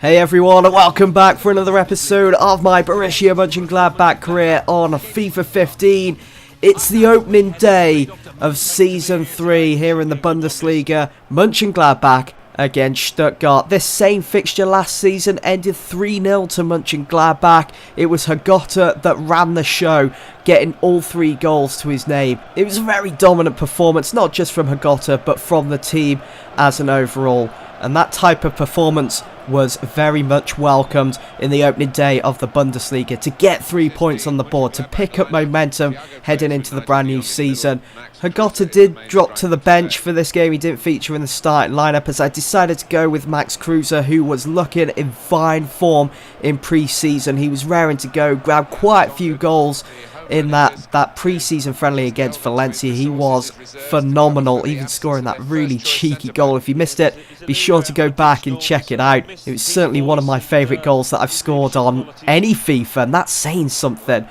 Hey everyone, and welcome back for another episode of my Borussia M'Gladbach career on FIFA 15. It's the opening day of Season 3 here in the Bundesliga. Mönchengladbach against Stuttgart. This same fixture last season ended 3-0 to Mönchengladbach. It was Hagota that ran the show, getting all 3 goals to his name. It was a very dominant performance, not just from Hagota, but from the team as an overall. And that type of performance was very much welcomed in the opening day of the Bundesliga. To get 3 points on the board, to pick up momentum heading into the brand new season. Hagota did drop to the bench for this game. He didn't feature in the starting lineup as I decided to go with Max Kruse, who was looking in fine form in pre-season. He was raring to go, grabbed quite a few goals in that pre-season friendly against Valencia. He was phenomenal, even scoring that really cheeky goal. If you missed it, be sure to go back and check it out. It was certainly one of my favourite goals that I've scored on any FIFA, and that's saying something.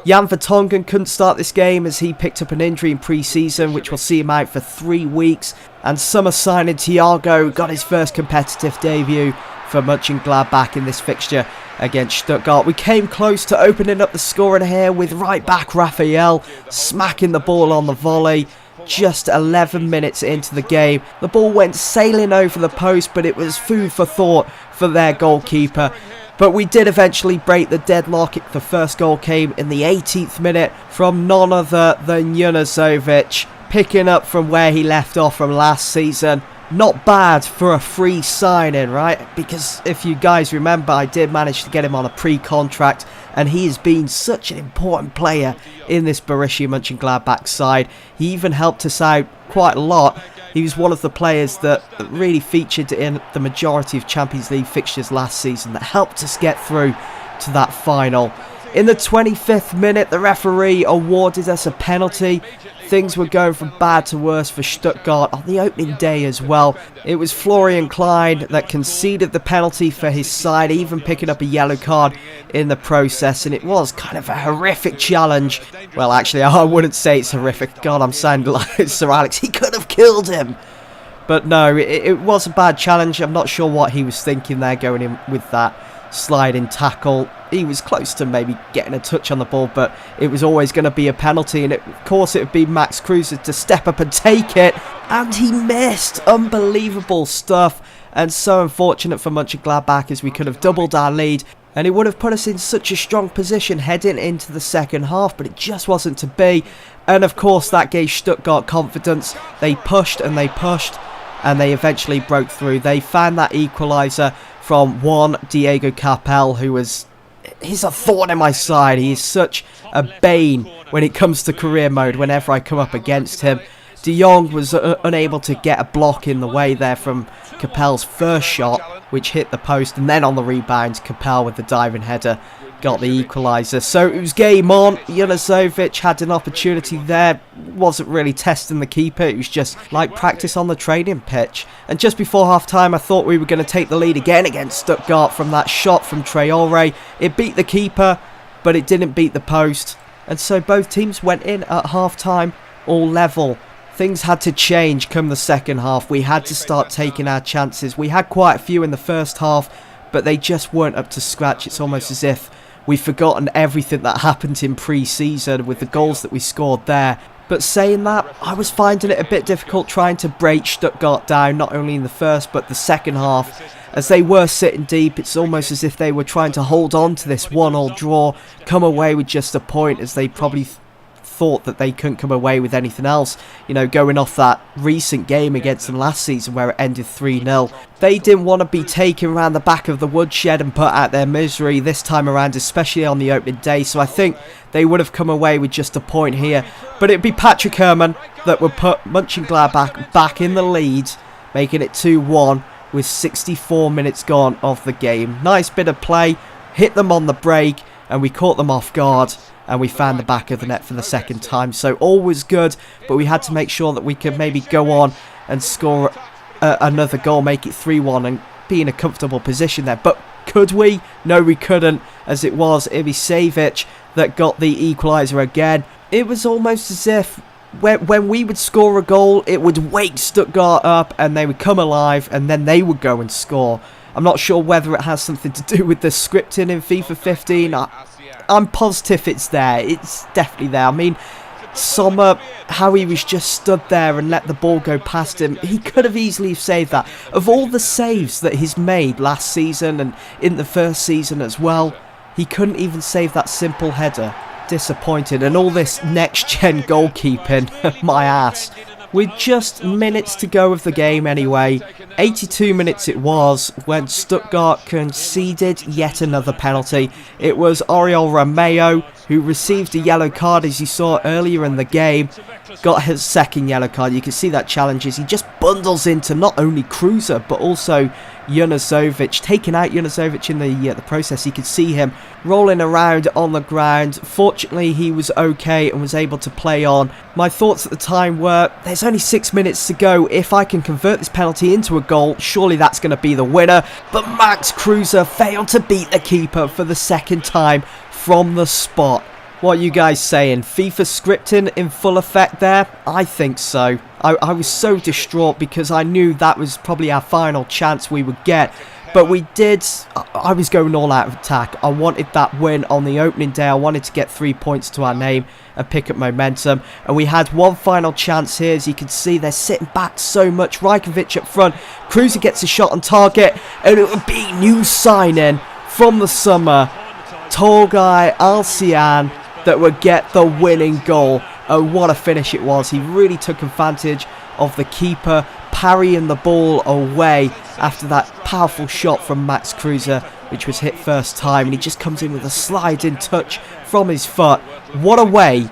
Jan Vertonghen couldn't start this game as he picked up an injury in pre-season, which will see him out for 3 weeks. And summer signing Thiago got his first competitive debut for Mönchengladbach in this fixture against Stuttgart. We came close to opening up the scoring here with right back Raphael smacking the ball on the volley. Just 11 minutes into the game, the ball went sailing over the post, but it was food for thought for their goalkeeper. But we did eventually break the deadlock. The first goal came in the 18th minute from none other than Junuzovic, picking up from where he left off from last season. Not bad for a free signing, right? Because if you guys remember, I did manage to get him on a pre-contract, and he has been such an important player in this Borussia Mönchengladbach side. He even helped us out quite a lot. He was one of the players that really featured in the majority of Champions League fixtures last season that helped us get through to that final. In the 25th minute, the referee awarded us a penalty. Things were going from bad to worse for Stuttgart on the opening day as well. It was Florian Klein that conceded the penalty for his side, even picking up a yellow card in the process, and it was kind of a horrific challenge. Well, actually, I wouldn't say it's horrific. God, I'm sounding like Sir Alex. He could have killed him. But no, it was a bad challenge. I'm not sure what he was thinking there going in with that sliding tackle. He was close to maybe getting a touch on the ball, but it was always going to be a penalty, and of course it would be Max Kruse to step up and take it, and he missed. Unbelievable stuff, and so unfortunate for Mönchengladbach as we could have doubled our lead, and it would have put us in such a strong position heading into the second half, but it just wasn't to be. And of course that gave Stuttgart confidence. They pushed and they pushed, and they eventually broke through. They found that equaliser from one Diego Capel, who was... he's a thorn in my side. He is such a bane when it comes to career mode whenever I come up against him. De Jong was unable to get a block in the way there from Capel's first shot, which hit the post, and then on the rebound, Capel with the diving header got the equaliser. So it was game on. Junuzovic had an opportunity there, wasn't really testing the keeper, it was just like practice on the training pitch. And just before half time I thought we were going to take the lead again against Stuttgart from that shot from Traore. It beat the keeper, but it didn't beat the post, and so both teams went in at half time all level. Things had to change come the second half. We had to start taking our chances. We had quite a few in the first half, but they just weren't up to scratch. It's almost as if we've forgotten everything that happened in pre-season with the goals that we scored there. But saying that, I was finding it a bit difficult trying to break Stuttgart down, not only in the first but the second half. As they were sitting deep, it's almost as if they were trying to hold on to this 1-1 draw, come away with just a point, as they probably thought that they couldn't come away with anything else. You know, going off that recent game against them last season where it ended 3-0. They didn't want to be taken around the back of the woodshed and put out their misery this time around, especially on the opening day. So I think they would have come away with just a point here. But it'd be Patrick Herrmann that would put Mönchengladbach back in the lead, making it 2-1 with 64 minutes gone of the game. Nice bit of play, hit them on the break, and we caught them off guard, and we found the back of the net for the second time. So all was good, but we had to make sure that we could maybe go on and score another goal, make it 3-1 and be in a comfortable position there. But could we? No, we couldn't, as it was Ivicevic that got the equaliser again. It was almost as if when we would score a goal, it would wake Stuttgart up and they would come alive, and then they would go and score. I'm not sure whether it has something to do with the scripting in FIFA 15. I'm positive it's there. It's definitely there. I mean, Sommer, how he was just stood there and let the ball go past him, he could have easily saved that. Of all the saves that he's made last season and in the first season as well, he couldn't even save that simple header. Disappointed. And all this next-gen goalkeeping, my ass. With just minutes to go of the game anyway, 82 minutes it was when Stuttgart conceded yet another penalty. It was Oriol Romeo who received a yellow card, as you saw earlier in the game. Got his second yellow card. You can see that challenges. He just bundles into not only Kruse but also Junuzovic, taking out Junuzovic in the process. You could see him rolling around on the ground. Fortunately, he was okay and was able to play on. My thoughts at the time were, there's only 6 minutes to go. If I can convert this penalty into a goal, surely that's going to be the winner. But Max Kruse failed to beat the keeper for the second time from the spot. What are you guys saying? FIFA scripting in full effect there? I think so. I was so distraught because I knew that was probably our final chance we would get. But we did. I was going all out of attack. I wanted that win on the opening day. I wanted to get 3 points to our name and pick up momentum. And we had one final chance here. As you can see, they're sitting back so much. Rajkovic up front. Kruse gets a shot on target. And it will be new signing from the summer, Tolgai Alcian, that would get the winning goal. Oh, what a finish it was. He really took advantage of the keeper parrying the ball away after that powerful shot from Max Kruse, which was hit first time, and he just comes in with a sliding touch from his foot. What a way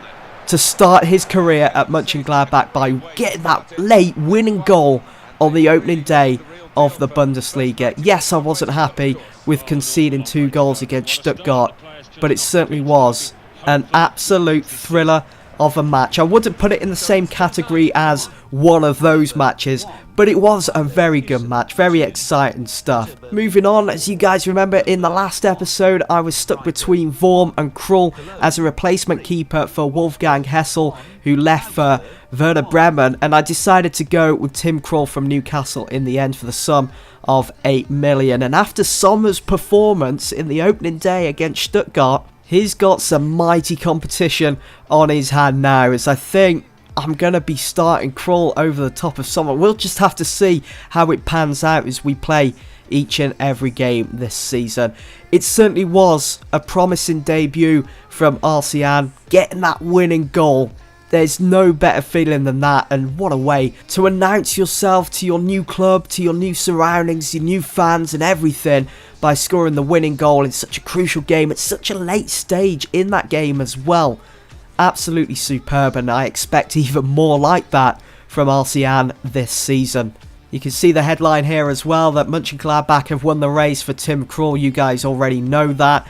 to start his career at Mönchengladbach, by getting that late winning goal on the opening day of the Bundesliga. Yes, I wasn't happy with conceding 2 goals against Stuttgart, but it certainly was an absolute thriller of a match. I wouldn't put it in the same category as one of those matches, but it was a very good match, very exciting stuff. Moving on, as you guys remember in the last episode, I was stuck between Worm and Krul as a replacement keeper for Wolfgang Hessel, who left for Werder Bremen, and I decided to go with Tim Krul from Newcastle in the end for the sum of 8 million. And after Sommer's performance in the opening day against Stuttgart, he's got some mighty competition on his hand now, as I think I'm going to be starting Krul over the top of Sommer. We'll just have to see how it pans out as we play each and every game this season. It certainly was a promising debut from Alcian, getting that winning goal. There's no better feeling than that, and what a way to announce yourself to your new club, to your new surroundings, your new fans and everything, by scoring the winning goal in such a crucial game at such a late stage in that game as well. Absolutely superb, and I expect even more like that from Alcian this season. You can see the headline here as well, that Mönchengladbach have won the race for Tim Krul. You guys already know that.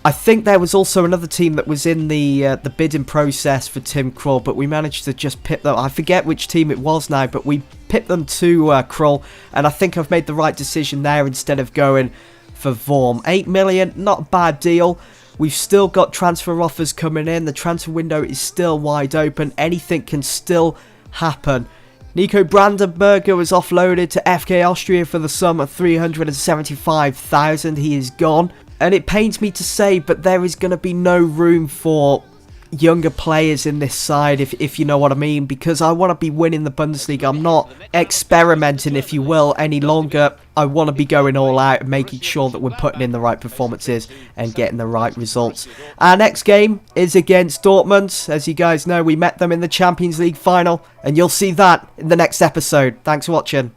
I think there was also another team that was in the bidding process for Tim Krul, but we managed to just pip them. I forget which team it was now, but we pipped them to Krul, and I think I've made the right decision there instead of going for Worm. 8 million, not a bad deal. We've still got transfer offers coming in. The transfer window is still wide open. Anything can still happen. Nico Brandenburger was offloaded to FK Austria for the sum of 375,000. He is gone. And it pains me to say, but there is going to be no room for younger players in this side, if you know what I mean, because I want to be winning the Bundesliga. I'm not experimenting, if you will, any longer. I want to be going all out and making sure that we're putting in the right performances and getting the right results. Our next game is against Dortmund. As you guys know, we met them in the Champions League final, and you'll see that in the next episode. Thanks for watching.